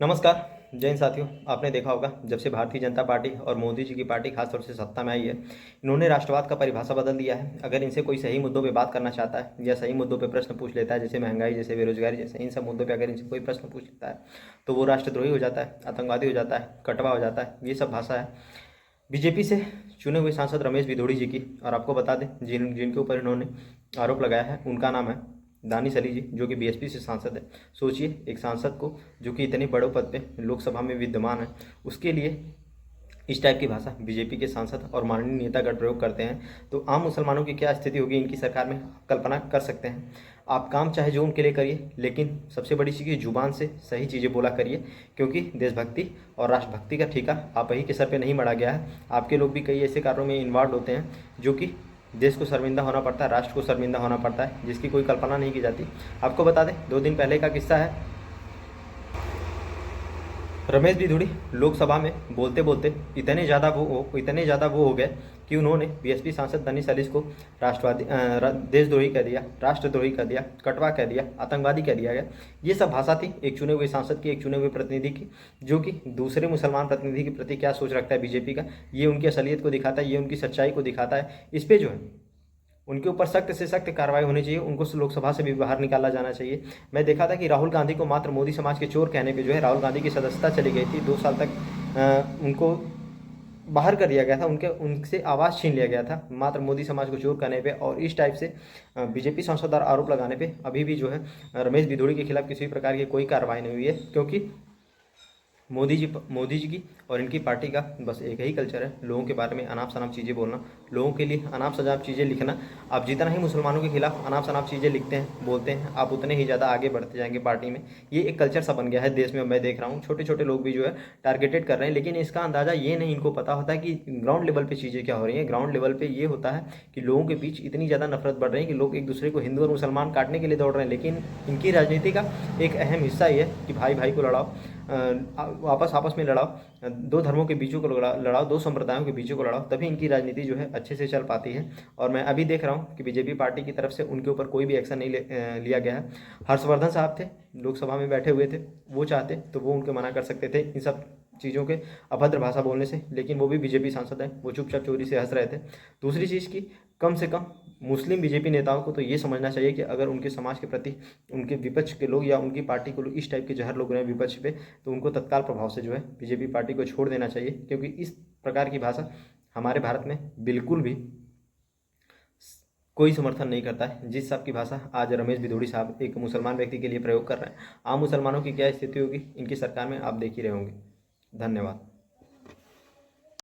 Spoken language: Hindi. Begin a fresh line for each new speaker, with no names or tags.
नमस्कार। जय हिंद साथियों। आपने देखा होगा जब से भारतीय जनता पार्टी और मोदी जी की पार्टी खासतौर से सत्ता में आई है, इन्होंने राष्ट्रवाद का परिभाषा बदल दिया है। अगर इनसे कोई सही मुद्दों पे बात करना चाहता है या सही मुद्दों पे प्रश्न पूछ लेता है, जैसे महंगाई, जैसे बेरोजगारी, जैसे इन सब मुद्दों पे अगर इनसे कोई प्रश्न पूछ लेता है तो वो राष्ट्रद्रोही हो जाता है, आतंकवादी हो जाता है, कटवा हो जाता है। ये सब भाषा है बीजेपी से चुने हुए सांसद रमेश भिदोड़ी जी की। और आपको बता दें जिनके ऊपर इन्होंने आरोप लगाया है उनका नाम है दानिश अली जी, जो कि बीएसपी से सांसद है। सोचिए, एक सांसद को जो कि इतने बड़े पद पे लोकसभा में विद्यमान है, उसके लिए इस टाइप की भाषा बीजेपी के सांसद और माननीय नेतागण प्रयोग करते हैं तो आम मुसलमानों की क्या स्थिति होगी इनकी सरकार में, कल्पना कर सकते हैं। आप काम चाहे जो उनके लिए करिए, लेकिन सबसे बड़ी चीज़ जुबान से सही चीज़ें बोला करिए, क्योंकि देशभक्ति और राष्ट्रभक्ति का ठेका आप ही के सर पे नहीं मढ़ा गया है। आपके लोग भी कई ऐसे कार्यों में इन्वॉल्व होते हैं जो कि देश को शर्मिंदा होना पड़ता है, राष्ट्र को शर्मिंदा होना पड़ता है, जिसकी कोई कल्पना नहीं की जाती। आपको बता दें, 2 दिन पहले का किस्सा है। रमेश भिदोड़ी लोकसभा में बोलते बोलते इतने ज़्यादा वो हो गए कि उन्होंने बीएसपी सांसद दानिश अली को देशद्रोही कह दिया, राष्ट्रद्रोही कह दिया, कटवा कह दिया, आतंकवादी कह दिया गया। ये सब भाषा थी एक चुने हुए सांसद की, एक चुने हुए प्रतिनिधि की, जो कि दूसरे मुसलमान प्रतिनिधि के प्रति क्या सोच रखता है बीजेपी का, ये उनकी असलियत को दिखाता है, ये उनकी सच्चाई को दिखाता है। इस पर जो है उनके ऊपर सख्त से सख्त कार्रवाई होनी चाहिए, उनको लोकसभा से भी बाहर निकाला जाना चाहिए। मैं देखा था कि राहुल गांधी को मात्र मोदी समाज के चोर कहने पे जो है राहुल गांधी की सदस्यता चली गई थी। 2 साल तक उनको बाहर कर दिया गया था, उनसे आवाज़ छीन लिया गया था मात्र मोदी समाज को चोर कहने पे। और इस टाइप से बीजेपी सांसद पर आरोप लगाने पे अभी भी जो है रमेश भिदोड़ी के खिलाफ किसी भी प्रकार की कोई कार्रवाई नहीं हुई है, क्योंकि मोदी जी की और इनकी पार्टी का बस एक ही कल्चर है, लोगों के बारे में अनाप शनाप चीज़ें बोलना, लोगों के लिए अनाप शनाप चीज़ें लिखना। आप जितना ही मुसलमानों के खिलाफ अनाप शनाप चीज़ें लिखते हैं, बोलते हैं, आप उतने ही ज़्यादा आगे बढ़ते जाएंगे पार्टी में। ये एक कल्चर सा बन गया है देश में। मैं देख रहा हूँ छोटे छोटे लोग भी जो है टारगेटेड कर रहे हैं, लेकिन इसका अंदाज़ा ये नहीं इनको पता होता है कि ग्राउंड लेवल पर चीज़ें क्या हो रही हैं। ग्राउंड लेवल पर ये होता है कि लोगों के बीच इतनी ज़्यादा नफरत बढ़ रही है कि लोग एक दूसरे को हिंदू और मुसलमान काटने के लिए दौड़ रहे हैं। लेकिन इनकी राजनीति का एक अहम हिस्सा ये है कि भाई भाई को लड़ाओ, आपस आपस में लड़ाओ, 2 धर्मों के बीचों को लड़ाओ, 2 संप्रदायों के बीचों को लड़ाओ, तभी इनकी राजनीति जो है अच्छे से चल पाती है। और मैं अभी देख रहा हूँ कि बीजेपी पार्टी की तरफ से उनके ऊपर कोई भी एक्शन नहीं लिया गया है। हर्षवर्धन साहब थे, लोकसभा में बैठे हुए थे, वो चाहते तो वो उनको मना कर सकते थे इन सब चीज़ों के अभद्र भाषा बोलने से, लेकिन वो भी बीजेपी सांसद हैं, वो चुपचाप चोरी से हंस रहे थे। दूसरी चीज़ की, कम से कम मुस्लिम बीजेपी नेताओं को तो ये समझना चाहिए कि अगर उनके समाज के प्रति उनके विपक्ष के लोग या उनकी पार्टी के लोग इस टाइप के जहर लोग रहे हैं विपक्ष पे, तो उनको तत्काल प्रभाव से जो है बीजेपी पार्टी को छोड़ देना चाहिए, क्योंकि इस प्रकार की भाषा हमारे भारत में बिल्कुल भी कोई समर्थन नहीं करता है। जिस सब की भाषा आज रमेश भिदोड़ी साहब एक मुसलमान व्यक्ति के लिए प्रयोग कर रहे हैं, आम मुसलमानों की क्या स्थिति होगी इनकी सरकार में, आप देख ही रहे होंगे। धन्यवाद।